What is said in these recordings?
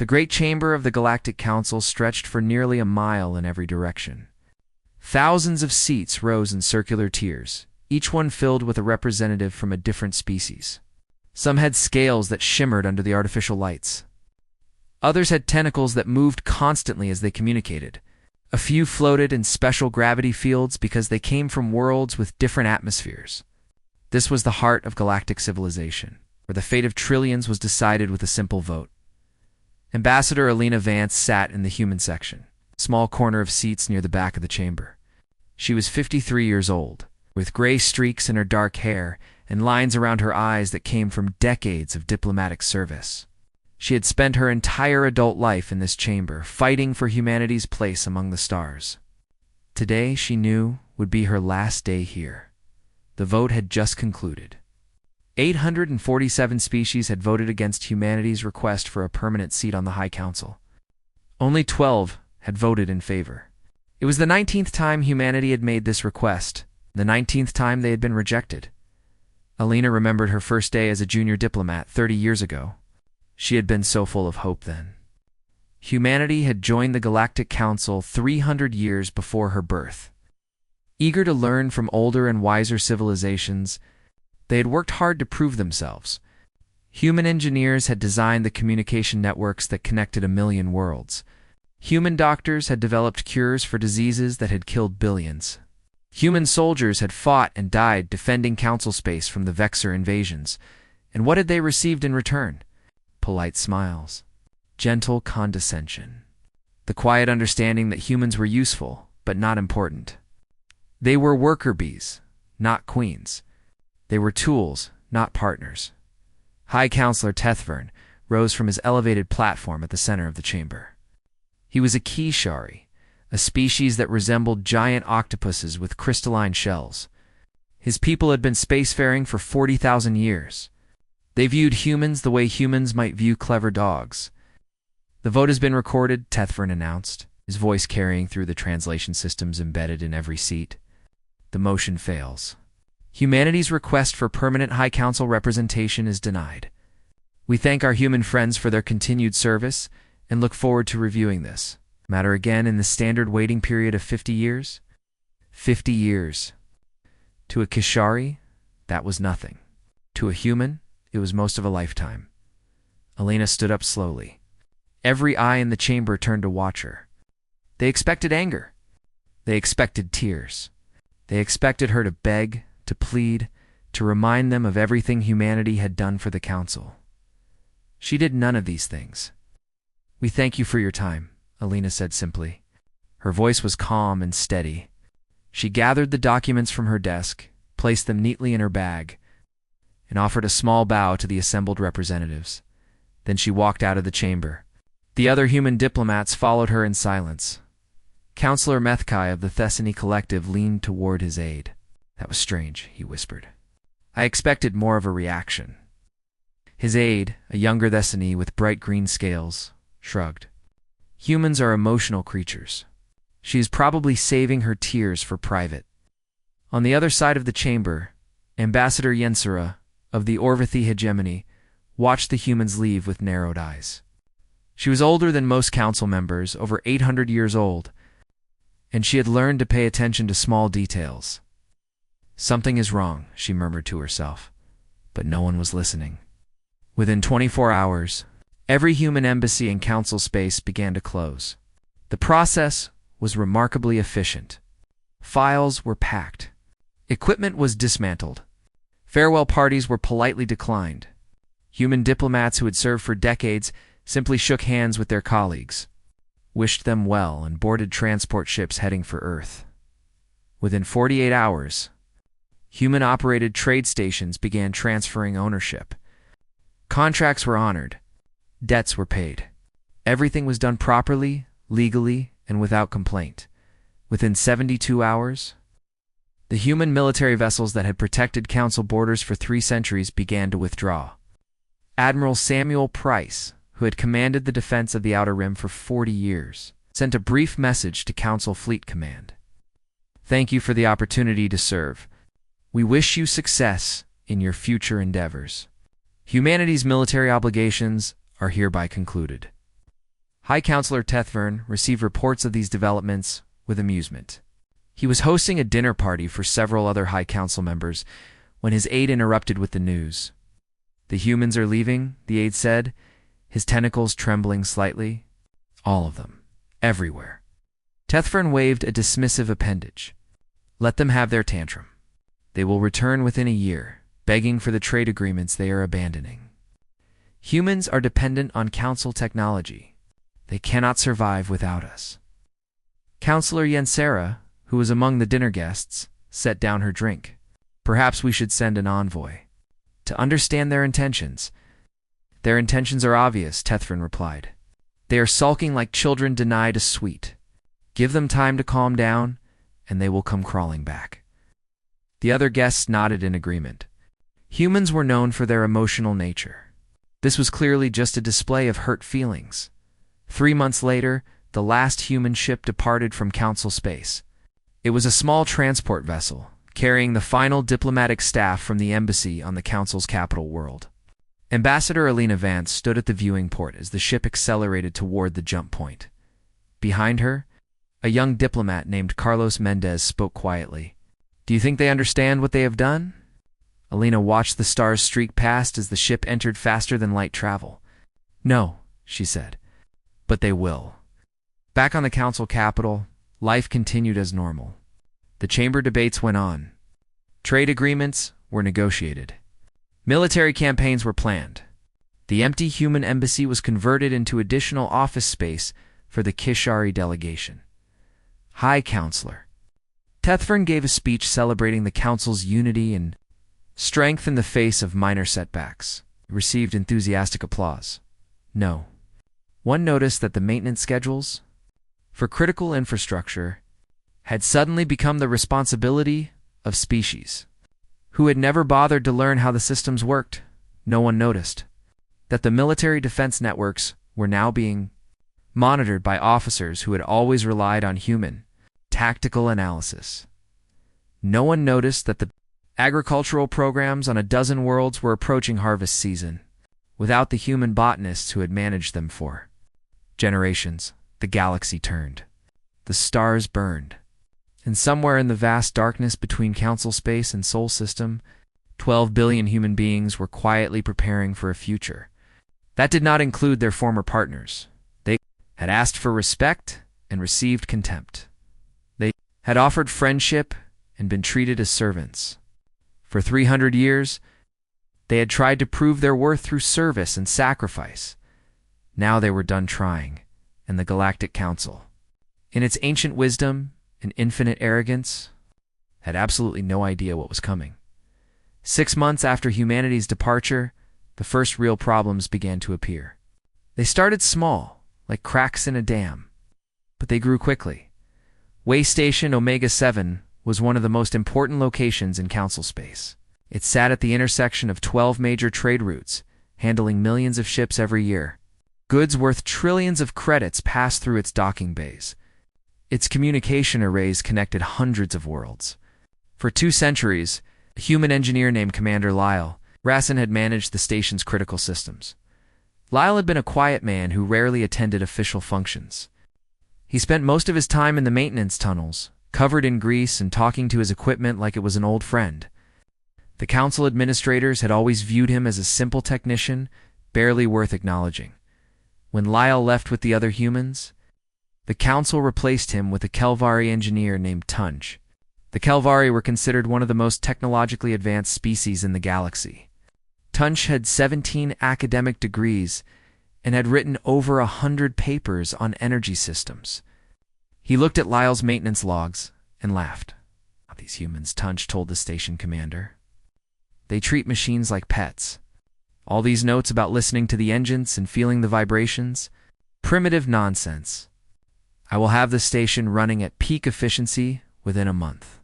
The great chamber of the Galactic Council stretched for nearly a mile in every direction. Thousands of seats rose in circular tiers, each one filled with a representative from a different species. Some had scales that shimmered under the artificial lights. Others had tentacles that moved constantly as they communicated. A few floated in special gravity fields because they came from worlds with different atmospheres. This was the heart of galactic civilization, where the fate of trillions was decided with a simple vote. Ambassador Alina Vance sat in the human section, a small corner of seats near the back of the chamber. She was 53 years old, with gray streaks in her dark hair and lines around her eyes that came from decades of diplomatic service. She had spent her entire adult life in this chamber, fighting for humanity's place among the stars. Today, she knew, would be her last day here. The vote had just concluded. 847 species had voted against humanity's request for a permanent seat on the High Council. Only 12 had voted in favor. It was the 19th time humanity had made this request, the 19th time they had been rejected. Alina remembered her first day as a junior diplomat 30 years ago. She had been so full of hope then. Humanity had joined the Galactic Council 300 years before her birth. Eager to learn from older and wiser civilizations, they had worked hard to prove themselves. Human engineers had designed the communication networks that connected a million worlds. Human doctors had developed cures for diseases that had killed billions. Human soldiers had fought and died defending Council space from the Vexor invasions. And what had they received in return? Polite smiles, gentle condescension, the quiet understanding that humans were useful, but not important. They were worker bees, not queens. They were tools, not partners. High Counselor Tethvern rose from his elevated platform at the center of the chamber. He was a Kishari, a species that resembled giant octopuses with crystalline shells. His people had been spacefaring for 40,000 years. They viewed humans the way humans might view clever dogs. The vote has been recorded, Tethvern announced, his voice carrying through the translation systems embedded in every seat. The motion fails. Humanity's request for permanent High Council representation is denied. We thank our human friends for their continued service and look forward to reviewing this matter again in the standard waiting period of 50 years. 50 years. To a Kishari, that was nothing. To a human, it was most of a lifetime. Alina stood up slowly. Every eye in the chamber turned to watch her. They expected anger. They expected tears. They expected her to beg, to plead, to remind them of everything humanity had done for the Council. She did none of these things. "We thank you for your time," Alina said simply. Her voice was calm and steady. She gathered the documents from her desk, placed them neatly in her bag, and offered a small bow to the assembled representatives. Then she walked out of the chamber. The other human diplomats followed her in silence. Counselor Methkai of the Thessany Collective leaned toward his aide. "That was strange," he whispered. "I expected more of a reaction." His aide, a younger Thessany with bright green scales, shrugged. "Humans are emotional creatures. She is probably saving her tears for private." On the other side of the chamber, Ambassador Yensura of the Orvathi hegemony watched the humans leave with narrowed eyes. She was older than most council members, over 800 years old, and she had learned to pay attention to small details. "Something is wrong," she murmured to herself, but no one was listening. Within 24 hours, every human embassy in council space began to close. The process was remarkably efficient. Files were packed. Equipment was dismantled. Farewell parties were politely declined. Human diplomats who had served for decades simply shook hands with their colleagues, wished them well, and boarded transport ships heading for Earth. Within 48 hours, human-operated trade stations began transferring ownership. Contracts were honored. Debts were paid. Everything was done properly, legally, and without complaint. Within 72 hours, the human military vessels that had protected council borders for 3 centuries began to withdraw. Admiral Samuel Price, who had commanded the defense of the Outer Rim for 40 years, sent a brief message to Council Fleet Command. "Thank you for the opportunity to serve. We wish you success in your future endeavors. Humanity's military obligations are hereby concluded." High Counselor Tethvern received reports of these developments with amusement. He was hosting a dinner party for several other High Council members when his aide interrupted with the news. "The humans are leaving," the aide said, his tentacles trembling slightly. "All of them. Everywhere." Tethvern waved a dismissive appendage. "Let them have their tantrum. They will return within a year, begging for the trade agreements they are abandoning. Humans are dependent on Council technology. They cannot survive without us." Counselor Yensera, who was among the dinner guests, set down her drink. "Perhaps we should send an envoy to understand their intentions." "Their intentions are obvious," Tethvern replied. "They are sulking like children denied a sweet. Give them time to calm down, and they will come crawling back." The other guests nodded in agreement. Humans were known for their emotional nature. This was clearly just a display of hurt feelings. 3 months later, the last human ship departed from Council space. It was a small transport vessel, carrying the final diplomatic staff from the embassy on the Council's capital world. Ambassador Alina Vance stood at the viewing port as the ship accelerated toward the jump point. Behind her, a young diplomat named Carlos Mendez spoke quietly. "Do you think they understand what they have done?" Alina watched the stars streak past as the ship entered faster than light travel. "No," she said, "but they will." Back on the Council capital, life continued as normal. The chamber debates went on. Trade agreements were negotiated. Military campaigns were planned. The empty human embassy was converted into additional office space for the Kishari delegation. High Counselor Tethvern gave a speech celebrating the Council's unity and strength in the face of minor setbacks. It received enthusiastic applause. No. One noticed that the maintenance schedules for critical infrastructure had suddenly become the responsibility of species who had never bothered to learn how the systems worked. No one noticed that the military defense networks were now being monitored by officers who had always relied on human tactical analysis. No one noticed that the agricultural programs on a dozen worlds were approaching harvest season without the human botanists who had managed them for generations. The galaxy turned. The stars burned. And somewhere in the vast darkness between Council space and Sol system, 12 billion human beings were quietly preparing for a future. That did not include their former partners. They had asked for respect and received contempt. They had offered friendship and been treated as servants. For 300 years, they had tried to prove their worth through service and sacrifice. Now they were done trying, and the Galactic Council, in its ancient wisdom and infinite arrogance, had absolutely no idea what was coming. 6 months after humanity's departure, the first real problems began to appear. They started small, like cracks in a dam, but they grew quickly. Way Station Omega-7 was one of the most important locations in Council space. It sat at the intersection of 12 major trade routes, handling millions of ships every year. Goods worth trillions of credits passed through its docking bays. Its communication arrays connected hundreds of worlds. For 2 centuries, a human engineer named Commander Lyle Rassin had managed the station's critical systems. Lyle had been a quiet man who rarely attended official functions. He spent most of his time in the maintenance tunnels, covered in grease and talking to his equipment like it was an old friend. The Council administrators had always viewed him as a simple technician, barely worth acknowledging. When Lyle left with the other humans, the Council replaced him with a Kelvari engineer named Tunch. The Kelvari were considered one of the most technologically advanced species in the galaxy. Tunch had 17 academic degrees and had written over 100 papers on energy systems. He looked at Lyle's maintenance logs and laughed. "These humans," Tunch told the station commander. "They treat machines like pets. All these notes about listening to the engines and feeling the vibrations, primitive nonsense. I will have the station running at peak efficiency within a month."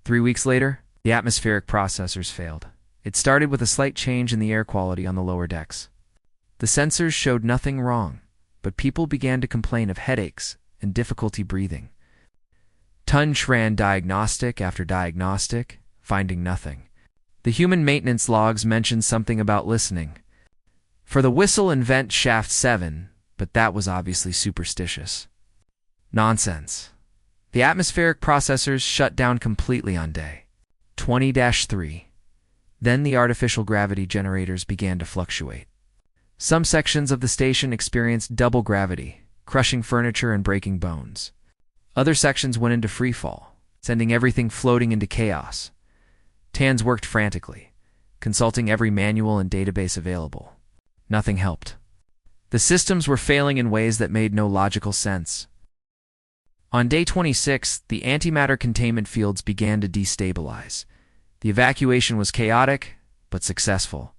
3 weeks later, the atmospheric processors failed. It started with a slight change in the air quality on the lower decks. The sensors showed nothing wrong, but people began to complain of headaches and difficulty breathing. Tunch ran diagnostic after diagnostic, finding nothing. The human maintenance logs mentioned something about listening. For the whistle and vent shaft 7, but that was obviously superstitious. Nonsense. The atmospheric processors shut down completely on day 20-3. Then the artificial gravity generators began to fluctuate. Some sections of the station experienced double gravity, crushing furniture and breaking bones. Other sections went into freefall, sending everything floating into chaos. Tans worked frantically, consulting every manual and database available. Nothing helped. The systems were failing in ways that made no logical sense. On day 26, the antimatter containment fields began to destabilize. The evacuation was chaotic, but successful.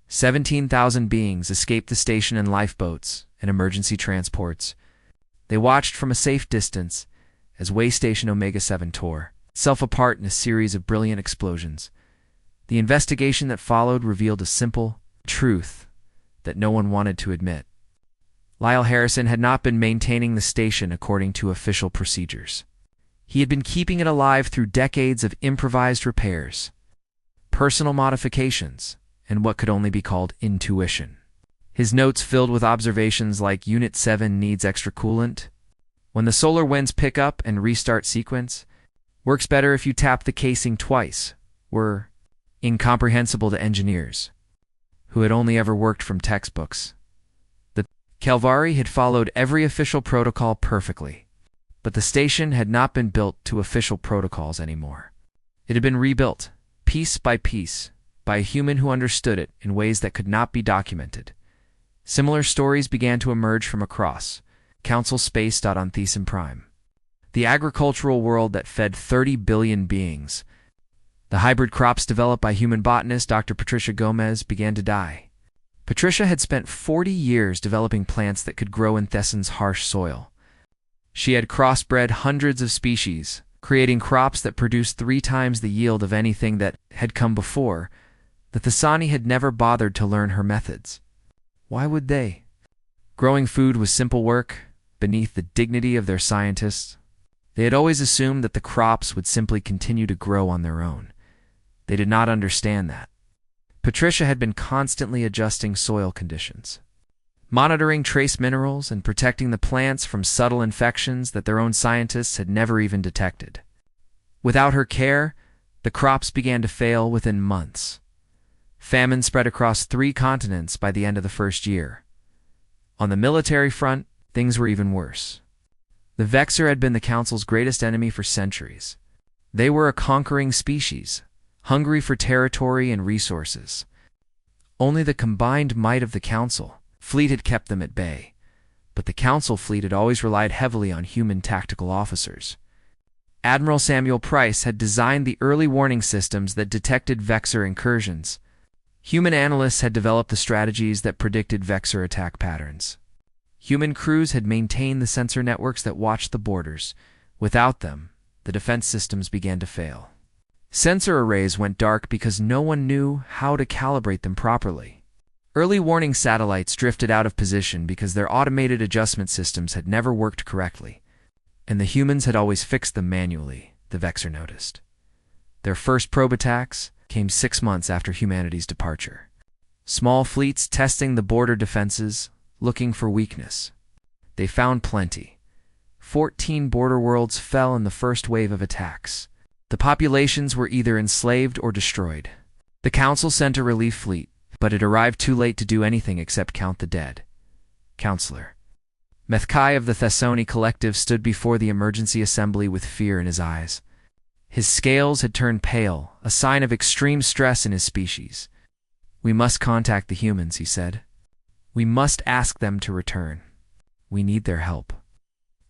17,000 beings escaped the station in lifeboats and emergency transports. They watched from a safe distance as Way Station Omega-7 tore itself apart in a series of brilliant explosions. The investigation that followed revealed a simple truth that no one wanted to admit. Lyle Harrison had not been maintaining the station according to official procedures. He had been keeping it alive through decades of improvised repairs, personal modifications, and what could only be called intuition. His notes filled with observations like Unit 7 needs extra coolant. When the solar winds pick up and restart sequence, works better if you tap the casing twice, were incomprehensible to engineers who had only ever worked from textbooks. The Calvari had followed every official protocol perfectly, but the station had not been built to official protocols anymore. It had been rebuilt, piece by piece, by a human who understood it in ways that could not be documented. Similar stories began to emerge from across Council Space on Thesan Prime. The agricultural world that fed 30 billion beings. The hybrid crops developed by human botanist Dr. Patricia Gomez began to die. Patricia had spent 40 years developing plants that could grow in Thesan's harsh soil. She had crossbred hundreds of species, creating crops that produced 3 times the yield of anything that had come before. The Thesani had never bothered to learn her methods. Why would they? Growing food was simple work, beneath the dignity of their scientists. They had always assumed that the crops would simply continue to grow on their own. They did not understand that. Patricia had been constantly adjusting soil conditions, monitoring trace minerals and protecting the plants from subtle infections that their own scientists had never even detected. Without her care, the crops began to fail within months. Famine spread across 3 continents by the end of the first year. On the military front, things were even worse. The Vexer had been the Council's greatest enemy for centuries. They were a conquering species, hungry for territory and resources. Only the combined might of the Council fleet had kept them at bay, but the Council fleet had always relied heavily on human tactical officers. Admiral Samuel Price had designed the early warning systems that detected Vexer incursions. Human analysts had developed the strategies that predicted Vexer attack patterns. Human crews had maintained the sensor networks that watched the borders. Without them, the defense systems began to fail. Sensor arrays went dark because no one knew how to calibrate them properly. Early warning satellites drifted out of position because their automated adjustment systems had never worked correctly, and the humans had always fixed them manually, the Vexer noticed. Their first probe attacks came 6 months after humanity's departure. Small fleets testing the border defenses, looking for weakness. They found plenty. 14 border worlds fell in the first wave of attacks. The populations were either enslaved or destroyed. The Council sent a relief fleet, but it arrived too late to do anything except count the dead. Counselor Methkai of the Thessoni Collective stood before the emergency assembly with fear in his eyes. His scales had turned pale, a sign of extreme stress in his species. "We must contact the humans," he said. "We must ask them to return. We need their help."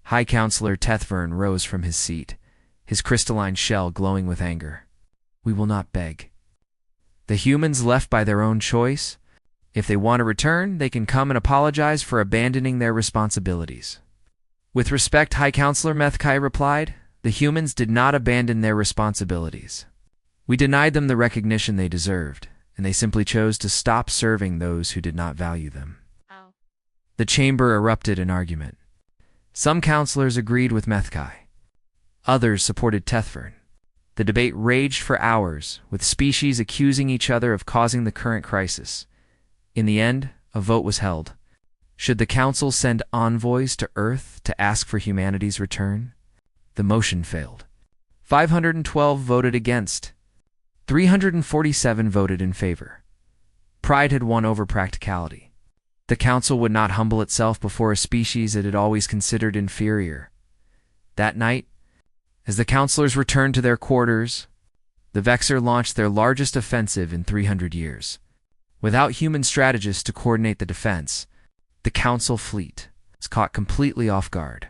High Counselor Tethvern rose from his seat, his crystalline shell glowing with anger. "We will not beg. The humans left by their own choice. If they want to return, they can come and apologize for abandoning their responsibilities." "With respect, High Counselor," Methkai replied, "the humans did not abandon their responsibilities. We denied them the recognition they deserved, and they simply chose to stop serving those who did not value them." Oh. The chamber erupted in argument. Some counselors agreed with Methkai. Others supported Tethvern. The debate raged for hours, with species accusing each other of causing the current crisis. In the end, a vote was held. Should the Council send envoys to Earth to ask for humanity's return? The motion failed. 512 voted against. 347 voted in favor. Pride had won over practicality. The Council would not humble itself before a species it had always considered inferior. That night, as the councilors returned to their quarters, the Vexor launched their largest offensive in 300 years. Without human strategists to coordinate the defense, the Council fleet was caught completely off guard.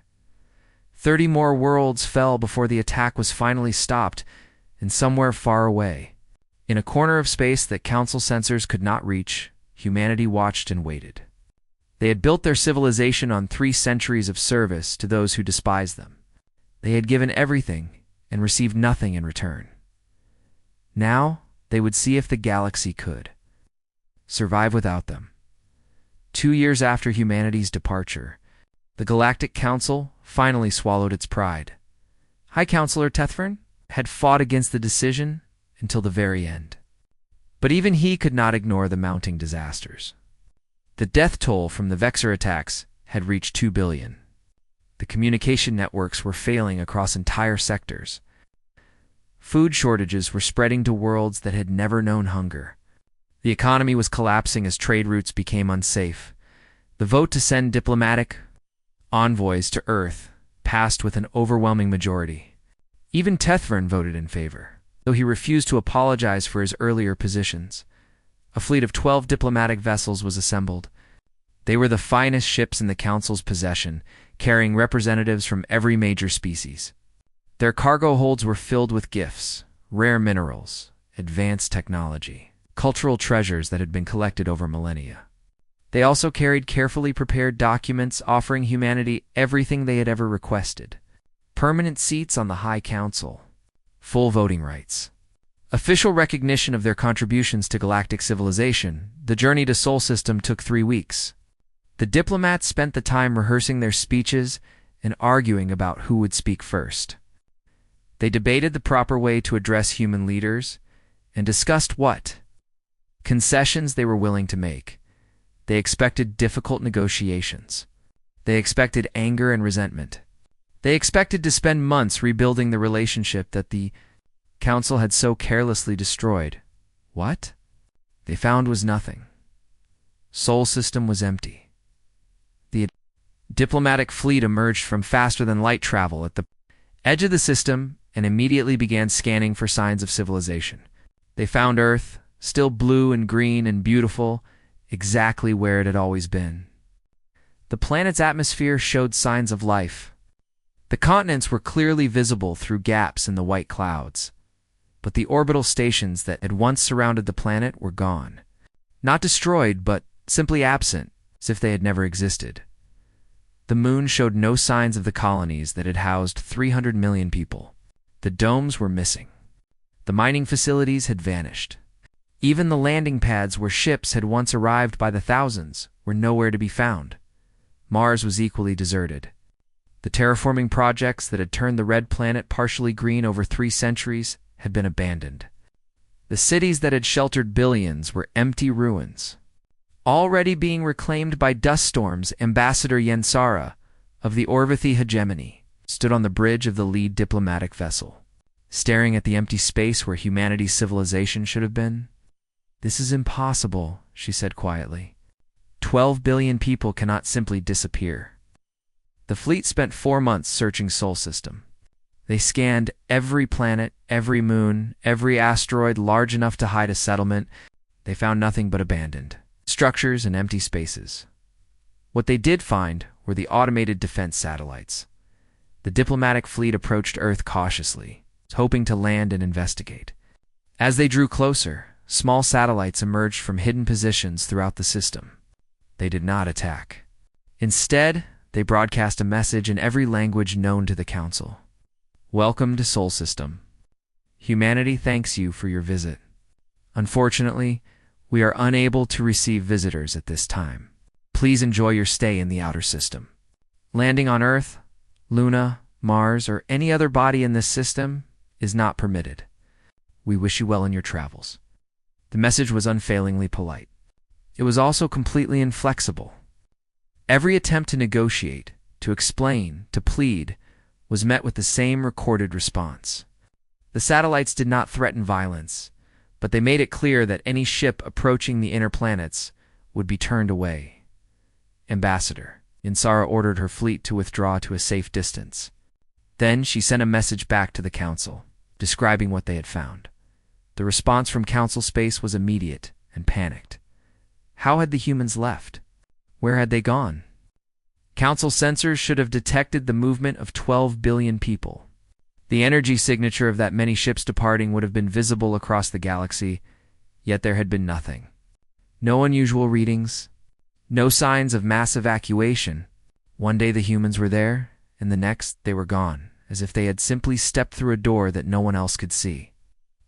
30 more worlds fell before the attack was finally stopped, and somewhere far away, in a corner of space that Council sensors could not reach, humanity watched and waited. They had built their civilization on 3 centuries of service to those who despised them. They had given everything and received nothing in return. Now they would see if the galaxy could survive without them. 2 years after humanity's departure, the Galactic Council finally swallowed its pride. High Counselor Tethfern had fought against the decision until the very end. But even he could not ignore the mounting disasters. The death toll from the Vexor attacks had reached 2 billion. The communication networks were failing across entire sectors. Food shortages were spreading to worlds that had never known hunger. The economy was collapsing as trade routes became unsafe. The vote to send diplomatic envoys to Earth passed with an overwhelming majority. Even Tethfern voted in favor, though he refused to apologize for his earlier positions. A fleet of 12 diplomatic vessels was assembled. They were the finest ships in the Council's possession, carrying representatives from every major species. Their cargo holds were filled with gifts, rare minerals, advanced technology, cultural treasures that had been collected over millennia. They also carried carefully prepared documents offering humanity everything they had ever requested: permanent seats on the High Council, full voting rights, official recognition of their contributions to galactic civilization. The journey to Sol System took 3 weeks. The diplomats spent the time rehearsing their speeches and arguing about who would speak first. They debated the proper way to address human leaders and discussed what concessions they were willing to make. They expected difficult negotiations. They expected anger and resentment. They expected to spend months rebuilding the relationship that the Council had so carelessly destroyed. What they found was nothing. Sol System was empty. The diplomatic fleet emerged from faster-than-light travel at the edge of the system and immediately began scanning for signs of civilization. They found Earth, still blue and green and beautiful, exactly where it had always been. The planet's atmosphere showed signs of life. The continents were clearly visible through gaps in the white clouds, but the orbital stations that had once surrounded the planet were gone. Not destroyed, but simply absent, as if they had never existed. The moon showed no signs of the colonies that had housed 300 million people. The domes were missing. The mining facilities had vanished. Even the landing pads where ships had once arrived by the thousands were nowhere to be found. Mars was equally deserted. The terraforming projects that had turned the red planet partially green over 3 centuries had been abandoned. The cities that had sheltered billions were empty ruins. Already being reclaimed by dust storms, Ambassador Yensara of the Orvithi hegemony stood on the bridge of the lead diplomatic vessel, staring at the empty space where humanity's civilization should have been. "This is impossible," she said quietly. 12 billion people cannot simply disappear. The fleet spent 4 months searching Sol System. They scanned every planet, every moon, every asteroid large enough to hide a settlement. They found nothing but abandoned structures and empty spaces. What they did find were the automated defense satellites. The diplomatic fleet approached Earth cautiously, hoping to land and investigate. As they drew closer, small satellites emerged from hidden positions throughout the system. They did not attack. Instead, they broadcast a message in every language known to the Council. "Welcome to Sol System. Humanity thanks you for your visit. Unfortunately, we are unable to receive visitors at this time. Please enjoy your stay in the outer system. Landing on Earth, Luna, Mars, or any other body in this system is not permitted. We wish you well in your travels." The message was unfailingly polite. It was also completely inflexible. Every attempt to negotiate, to explain, to plead, was met with the same recorded response. The satellites did not threaten violence, but they made it clear that any ship approaching the inner planets would be turned away. Ambassador, Insara ordered her fleet to withdraw to a safe distance. Then she sent a message back to the Council, describing what they had found. The response from Council space was immediate and panicked. How had the humans left? Where had they gone? Council sensors should have detected the movement of 12 billion people. The energy signature of that many ships departing would have been visible across the galaxy, yet there had been nothing. No unusual readings, no signs of mass evacuation. One day the humans were there, and the next they were gone, as if they had simply stepped through a door that no one else could see.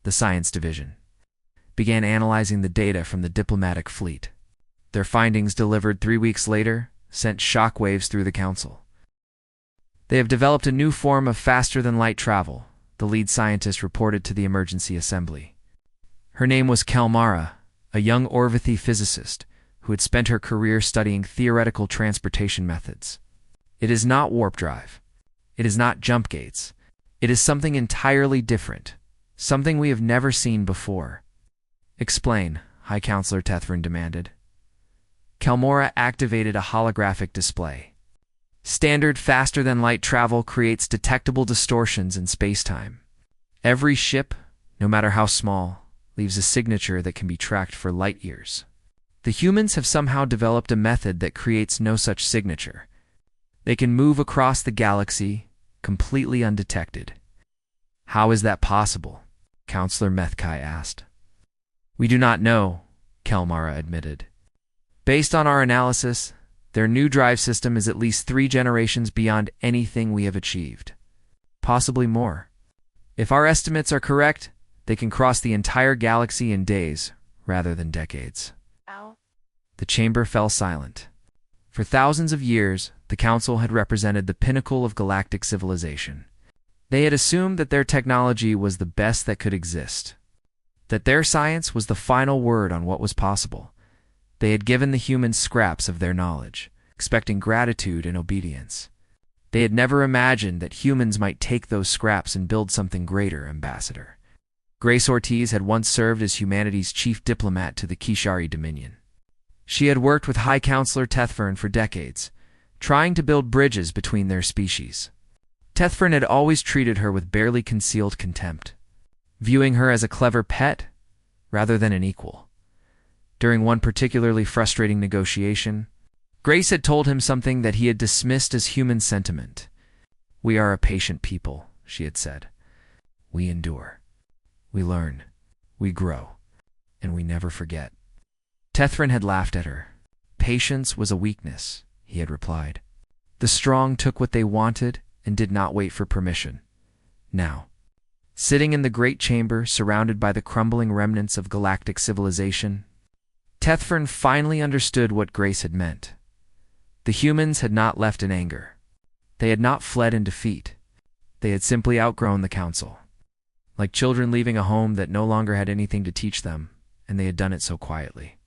The Science Division began analyzing the data from the diplomatic fleet. Their findings, delivered 3 weeks later, sent shockwaves through the Council. They have developed a new form of faster-than-light travel, the lead scientist reported to the emergency assembly. Her name was Kalmara, a young Orvithi physicist who had spent her career studying theoretical transportation methods. It is not warp drive. It is not jump gates. It is something entirely different, something we have never seen before. Explain, High Counselor Tethrin demanded. Kalmora activated a holographic display. Standard faster-than-light travel creates detectable distortions in space-time. Every ship, no matter how small, leaves a signature that can be tracked for light years. The humans have somehow developed a method that creates no such signature. They can move across the galaxy completely undetected. How is that possible? Counselor Methkai asked. We do not know, Kalmara admitted. Based on our analysis, their new drive system is at least 3 generations beyond anything we have achieved. Possibly more. If our estimates are correct, they can cross the entire galaxy in days, rather than decades. Ow. The chamber fell silent. For thousands of years, the Council had represented the pinnacle of galactic civilization. They had assumed that their technology was the best that could exist, that their science was the final word on what was possible. They had given the humans scraps of their knowledge, expecting gratitude and obedience. They had never imagined that humans might take those scraps and build something greater, Ambassador. Grace Ortiz had once served as humanity's chief diplomat to the Kishari Dominion. She had worked with High Counselor Tethfern for decades, trying to build bridges between their species. Tethfern had always treated her with barely concealed contempt, viewing her as a clever pet rather than an equal. During one particularly frustrating negotiation, Grace had told him something that he had dismissed as human sentiment. We are a patient people, she had said. We endure. We learn. We grow. And we never forget. Tethrin had laughed at her. Patience was a weakness, he had replied. The strong took what they wanted and did not wait for permission. Now, sitting in the great chamber surrounded by the crumbling remnants of galactic civilization, Tethfern finally understood what Grace had meant. The humans had not left in anger. They had not fled in defeat. They had simply outgrown the Council. Like children leaving a home that no longer had anything to teach them, and they had done it so quietly.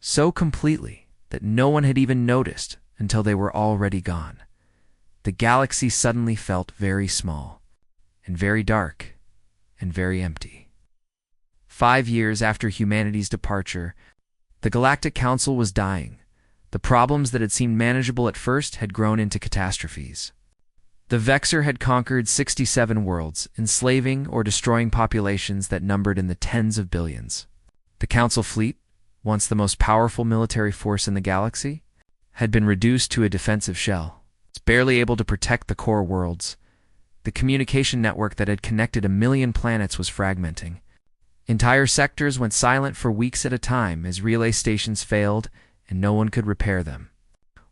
So completely that no one had even noticed until they were already gone. The galaxy suddenly felt very small, and very dark, and very empty. 5 years after humanity's departure, the Galactic Council was dying. The problems that had seemed manageable at first had grown into catastrophes. The Vexor had conquered 67 worlds, enslaving or destroying populations that numbered in the tens of billions. The Council fleet, once the most powerful military force in the galaxy, had been reduced to a defensive shell, barely able to protect the core worlds. The communication network that had connected 1 million planets was fragmenting. Entire sectors went silent for weeks at a time as relay stations failed and no one could repair them.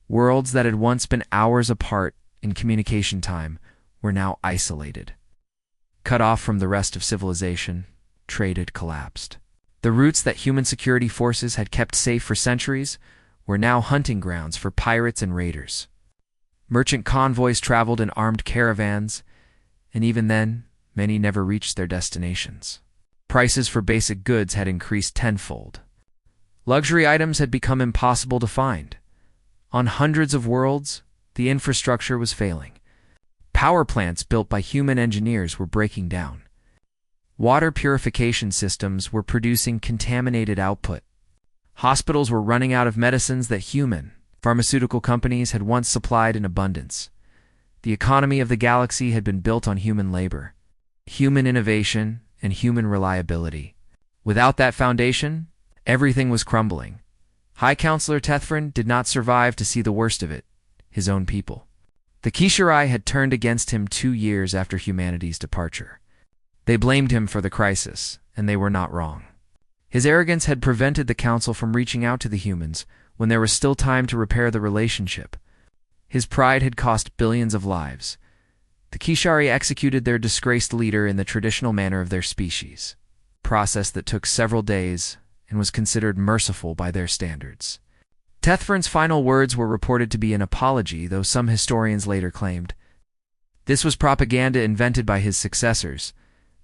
Worlds that had once been hours apart in communication time were now isolated. Cut off from the rest of civilization, trade had collapsed. The routes that human security forces had kept safe for centuries were now hunting grounds for pirates and raiders. Merchant convoys traveled in armed caravans, and even then, many never reached their destinations. Prices for basic goods had increased tenfold. Luxury items had become impossible to find. On hundreds of worlds, the infrastructure was failing. Power plants built by human engineers were breaking down. Water purification systems were producing contaminated output. Hospitals were running out of medicines that human pharmaceutical companies had once supplied in abundance. The economy of the galaxy had been built on human labor, human innovation, and human reliability. Without that foundation, everything was crumbling. High Counselor Tethfrin did not survive to see the worst of it, his own people. The Kishirai had turned against him 2 years after humanity's departure. They blamed him for the crisis, and they were not wrong. His arrogance had prevented the Council from reaching out to the humans when there was still time to repair the relationship. His pride had cost billions of lives. The Kishari executed their disgraced leader in the traditional manner of their species, a process that took several days and was considered merciful by their standards. Tethfrin's final words were reported to be an apology, though some historians later claimed this was propaganda invented by his successors.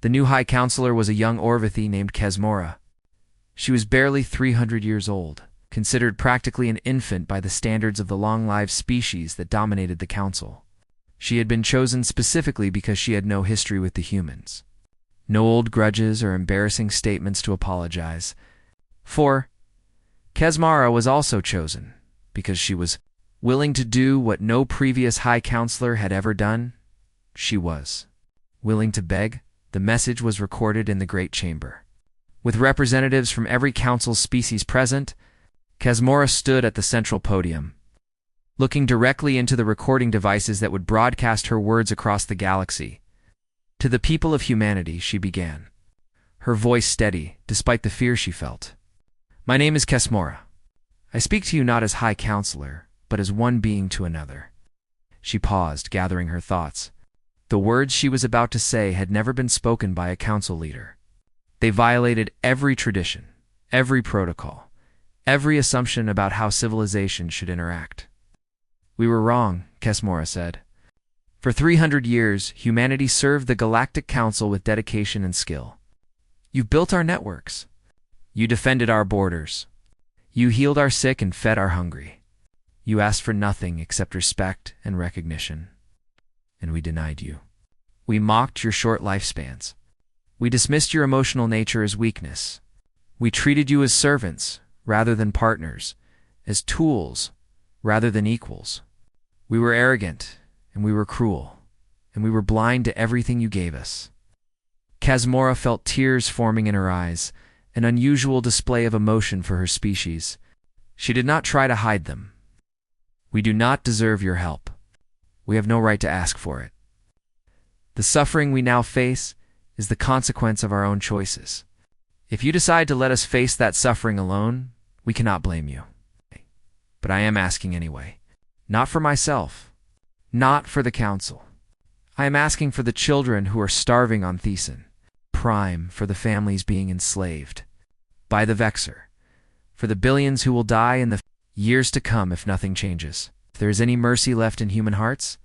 The new High Counselor was a young Orvithy named Kesmora. She was barely 300 years old, considered practically an infant by the standards of the long-lived species that dominated the Council. She had been chosen specifically because she had no history with the humans. No old grudges or embarrassing statements to apologize for. Kesmara was also chosen because she was willing to do what no previous High Counselor had ever done. She was willing to beg. The message was recorded in the Great Chamber. With representatives from every Council species present, Kesmora stood at the central podium, looking directly into the recording devices that would broadcast her words across the galaxy. To the people of humanity, she began, her voice steady despite the fear she felt. My name is Kesmora. I speak to you not as High Counselor, but as one being to another. She paused, gathering her thoughts. The words she was about to say had never been spoken by a council leader. They violated every tradition, every protocol, every assumption about how civilization should interact. We were wrong, Kesmora said. For 300 years, humanity served the Galactic Council with dedication and skill. You built our networks. You defended our borders. You healed our sick and fed our hungry. You asked for nothing except respect and recognition. And we denied you. We mocked your short lifespans. We dismissed your emotional nature as weakness. We treated you as servants rather than partners, as tools rather than equals. We were arrogant, and we were cruel, and we were blind to everything you gave us. Kesmora felt tears forming in her eyes, an unusual display of emotion for her species. She did not try to hide them. We do not deserve your help. We have no right to ask for it. The suffering we now face is the consequence of our own choices. If you decide to let us face that suffering alone, we cannot blame you. But I am asking anyway. Not for myself. Not for the Council. I am asking for the children who are starving on Thesan. Prime for the families being enslaved by the Vexer. For the billions who will die in the years to come if nothing changes. If there is any mercy left in human hearts,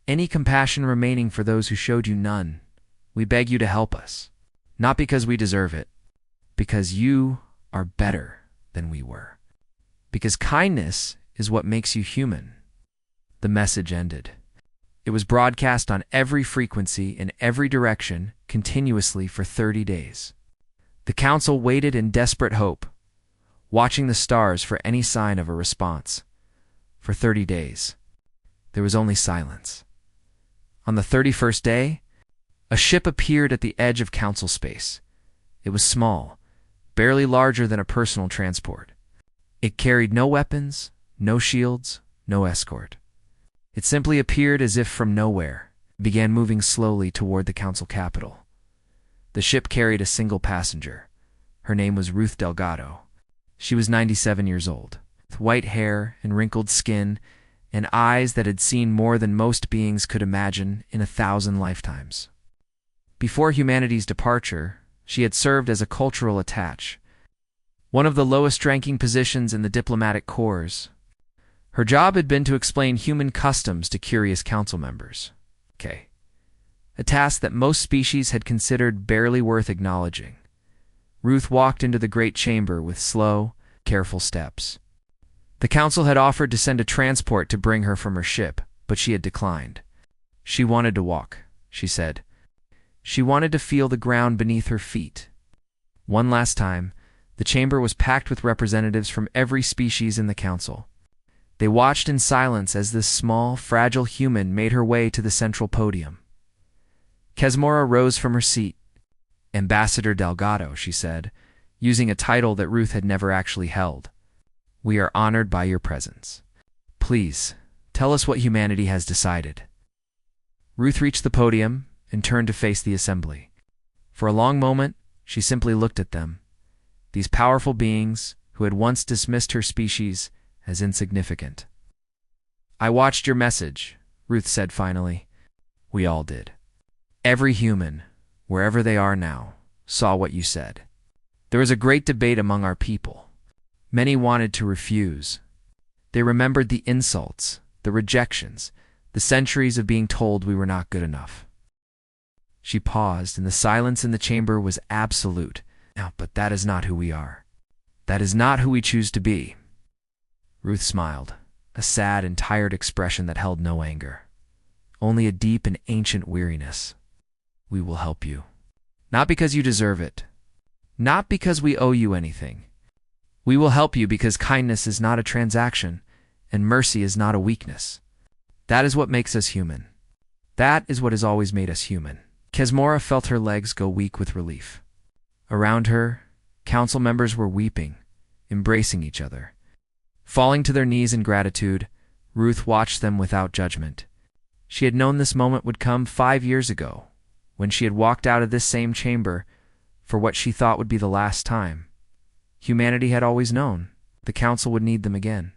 any compassion remaining for those who showed you none, we beg you to help us. Not because we deserve it, because you are better than we were. Because kindness is what makes you human. The message ended. It was broadcast on every frequency in every direction continuously for 30 days. The Council waited in desperate hope, watching the stars for any sign of a response. For 30 days, there was only silence. On the 31st day, a ship appeared at the edge of Council space. It was small, barely larger than a personal transport. It carried no weapons, no shields, no escort. It simply appeared as if from nowhere, began moving slowly toward the Council capital. The ship carried a single passenger. Her name was Ruth Delgado. She was 97 years old, with white hair and wrinkled skin and eyes that had seen more than most beings could imagine in 1,000 lifetimes. Before humanity's departure, she had served as a cultural attaché, one of the lowest-ranking positions in the diplomatic corps. Her job had been to explain human customs to curious council members. A task that most species had considered barely worth acknowledging. Ruth walked into the great chamber with slow, careful steps. The council had offered to send a transport to bring her from her ship, but she had declined. She wanted to walk, she said. She wanted to feel the ground beneath her feet. One last time, the chamber was packed with representatives from every species in the council. They watched in silence as this small, fragile human made her way to the central podium. Kesmora rose from her seat. Ambassador Delgado, she said, using a title that Ruth had never actually held. We are honored by your presence. Please, tell us what humanity has decided. Ruth reached the podium and turned to face the assembly. For a long moment, she simply looked at them, these powerful beings who had once dismissed her species as insignificant. I watched your message, Ruth said finally. We all did. Every human, wherever they are now, saw what you said. There was a great debate among our people. Many wanted to refuse. They remembered the insults, the rejections, the centuries of being told we were not good enough. She paused, and the silence in the chamber was absolute. Now, but that is not who we are. That is not who we choose to be. Ruth smiled, a sad and tired expression that held no anger, only a deep and ancient weariness. We will help you. Not because you deserve it. Not because we owe you anything. We will help you because kindness is not a transaction, and mercy is not a weakness. That is what makes us human. That is what has always made us human. Kesmora felt her legs go weak with relief. Around her, council members were weeping, embracing each other. Falling to their knees in gratitude, Ruth watched them without judgment. She had known this moment would come 5 years ago, when she had walked out of this same chamber for what she thought would be the last time. Humanity had always known the council would need them again.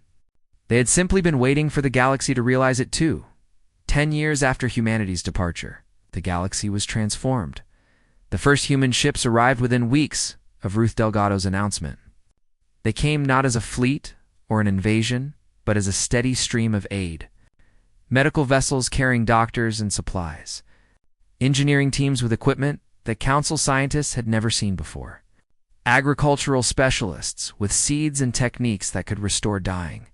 They had simply been waiting for the galaxy to realize it too. 10 years after humanity's departure, the galaxy was transformed. The first human ships arrived within weeks of Ruth Delgado's announcement. They came not as a fleet or an invasion, but as a steady stream of aid. Medical vessels carrying doctors and supplies. Engineering teams with equipment that council scientists had never seen before. Agricultural specialists with seeds and techniques that could restore dying.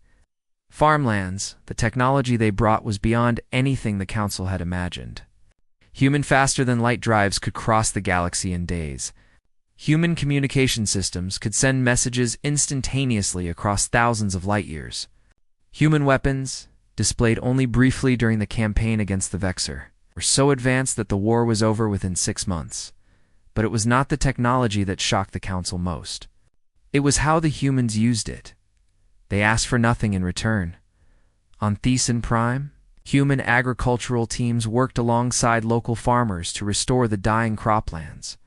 Farmlands, the technology they brought was beyond anything the council had imagined. Human faster-than-light drives could cross the galaxy in days. Human communication systems could send messages instantaneously across thousands of light-years. Human weapons, displayed only briefly during the campaign against the Vexor, were so advanced that the war was over within 6 months. But it was not the technology that shocked the council most. It was how the humans used it. They asked for nothing in return. On Thesan Prime, human agricultural teams worked alongside local farmers to restore the dying croplands.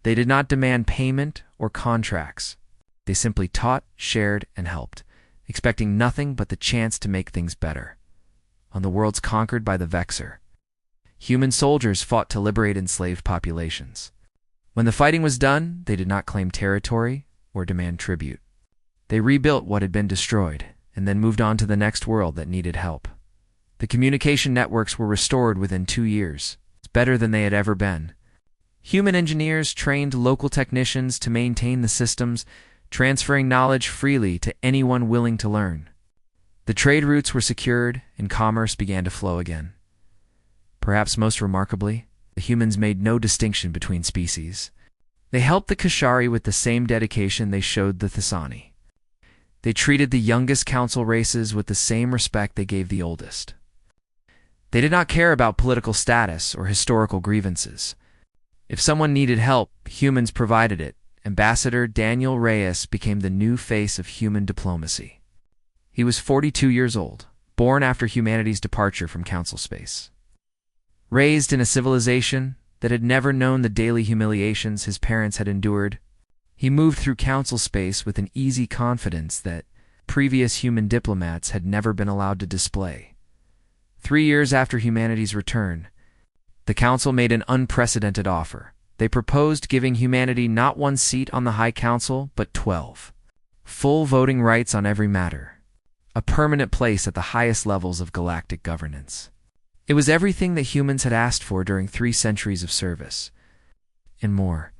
They did not demand payment or contracts. They simply taught, shared, and helped, expecting nothing but the chance to make things better. On the worlds conquered by the Vexor, human soldiers fought to liberate enslaved populations. When the fighting was done, they did not claim territory or demand tribute. They rebuilt what had been destroyed and then moved on to the next world that needed help. The communication networks were restored within 2 years. It's better than they had ever been. Human engineers trained local technicians to maintain the systems, transferring knowledge freely to anyone willing to learn. The trade routes were secured and commerce began to flow again. Perhaps most remarkably, the humans made no distinction between species. They helped the Kashari with the same dedication they showed the Thesani. They treated the youngest council races with the same respect they gave the oldest. They did not care about political status or historical grievances. If someone needed help, humans provided it. Ambassador Daniel Reyes became the new face of human diplomacy. He was 42 years old, born after humanity's departure from council space. Raised in a civilization that had never known the daily humiliations his parents had endured, he moved through council space with an easy confidence that previous human diplomats had never been allowed to display. 3 years after humanity's return, the council made an unprecedented offer. They proposed giving humanity not 1 seat on the High Council, but 12. Full voting rights on every matter. A permanent place at the highest levels of galactic governance. It was everything that humans had asked for during 3 centuries of service. And more.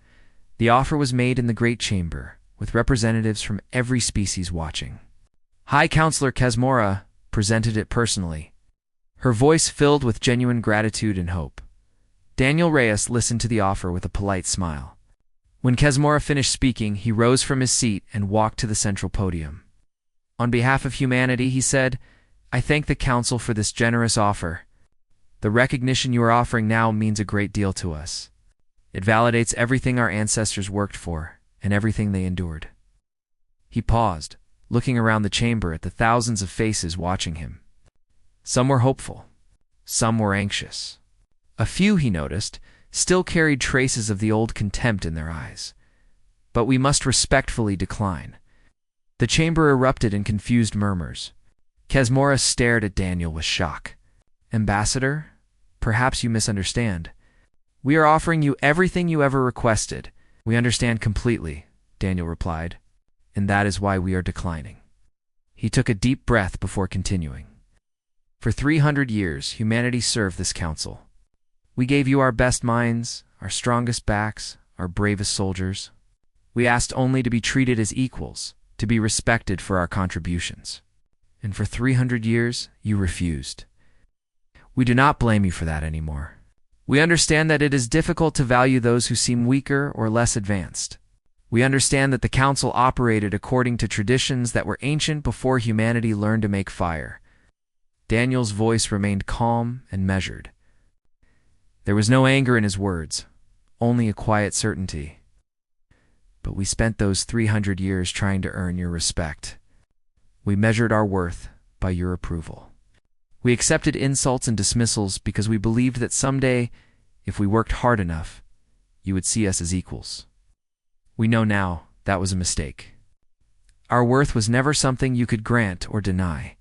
The offer was made in the Great Chamber, with representatives from every species watching. High Counselor Kesmora presented it personally, her voice filled with genuine gratitude and hope. Daniel Reyes listened to the offer with a polite smile. When Kesmora finished speaking, he rose from his seat and walked to the central podium. On behalf of humanity, he said, "I thank the Council for this generous offer. The recognition you are offering now means a great deal to us. It validates everything our ancestors worked for and everything they endured." He paused, looking around the chamber at the thousands of faces watching him. Some were hopeful. Some were anxious. A few, he noticed, still carried traces of the old contempt in their eyes. But we must respectfully decline. The chamber erupted in confused murmurs. Kesmora stared at Daniel with shock. "Ambassador, perhaps you misunderstand. We are offering you everything you ever requested." "We understand completely," Daniel replied, "and that is why we are declining." He took a deep breath before continuing. "For 300 years, humanity served this council. We gave you our best minds, our strongest backs, our bravest soldiers. We asked only to be treated as equals, to be respected for our contributions. And for 300 years, you refused. We do not blame you for that anymore. We understand that it is difficult to value those who seem weaker or less advanced. We understand that the Council operated according to traditions that were ancient before humanity learned to make fire." Daniel's voice remained calm and measured. There was no anger in his words, only a quiet certainty. "But we spent those 300 years trying to earn your respect. We measured our worth by your approval. We accepted insults and dismissals because we believed that someday, if we worked hard enough, you would see us as equals. We know now that was a mistake. Our worth was never something you could grant or deny.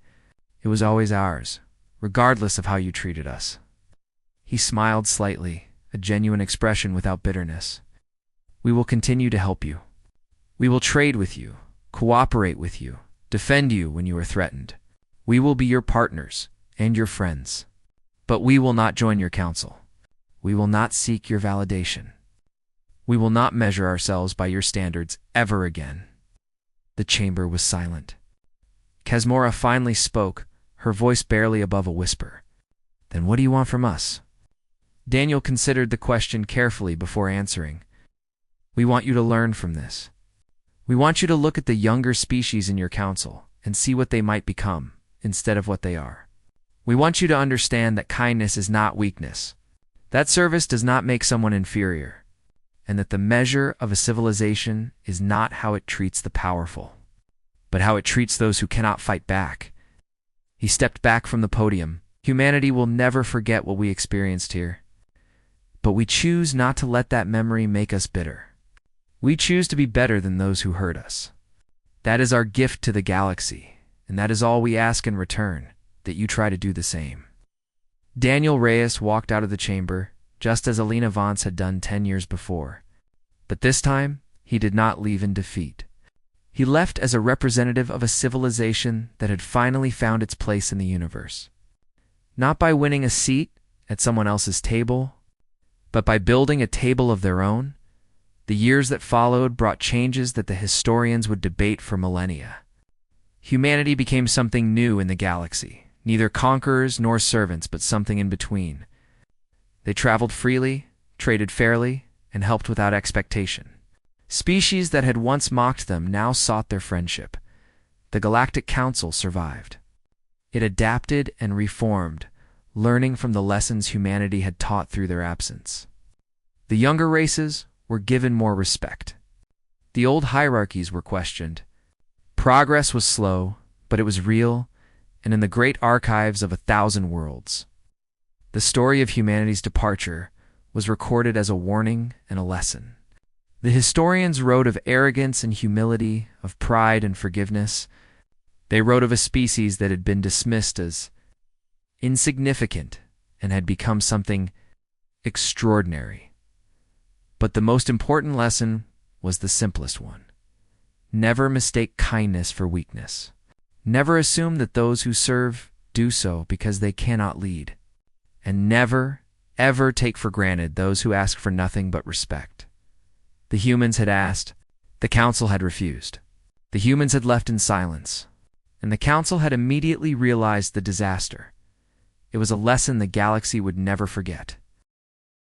It was always ours, regardless of how you treated us." He smiled slightly, a genuine expression without bitterness. "We will continue to help you. We will trade with you, cooperate with you, defend you when you are threatened. We will be your partners and your friends. But we will not join your council. We will not seek your validation. We will not measure ourselves by your standards ever again." The chamber was silent. Kesmora finally spoke, her voice barely above a whisper. "Then what do you want from us?" Daniel considered the question carefully before answering. "We want you to learn from this. We want you to look at the younger species in your council and see what they might become instead of what they are. We want you to understand that kindness is not weakness, that service does not make someone inferior, and that the measure of a civilization is not how it treats the powerful, but how it treats those who cannot fight back." He stepped back from the podium. "Humanity will never forget what we experienced here. But we choose not to let that memory make us bitter. We choose to be better than those who hurt us. That is our gift to the galaxy, and that is all we ask in return, that you try to do the same." Daniel Reyes walked out of the chamber, just as Alina Vance had done 10 years before. But this time, he did not leave in defeat. He left as a representative of a civilization that had finally found its place in the universe. Not by winning a seat at someone else's table, but by building a table of their own. The years that followed brought changes that the historians would debate for millennia. Humanity became something new in the galaxy, neither conquerors nor servants, but something in between. They traveled freely, traded fairly, and helped without expectation. Species that had once mocked them now sought their friendship. The Galactic Council survived. It adapted and reformed, learning from the lessons humanity had taught through their absence. The younger races were given more respect. The old hierarchies were questioned. Progress was slow, but it was real, and in the great archives of 1,000 worlds. The story of humanity's departure was recorded as a warning and a lesson. The historians wrote of arrogance and humility, of pride and forgiveness. They wrote of a species that had been dismissed as insignificant and had become something extraordinary. But the most important lesson was the simplest one. Never mistake kindness for weakness. Never assume that those who serve do so because they cannot lead. And never, ever take for granted those who ask for nothing but respect. The humans had asked. The council had refused. The humans had left in silence. and the Council had immediately realized the disaster. It was a lesson the galaxy would never forget.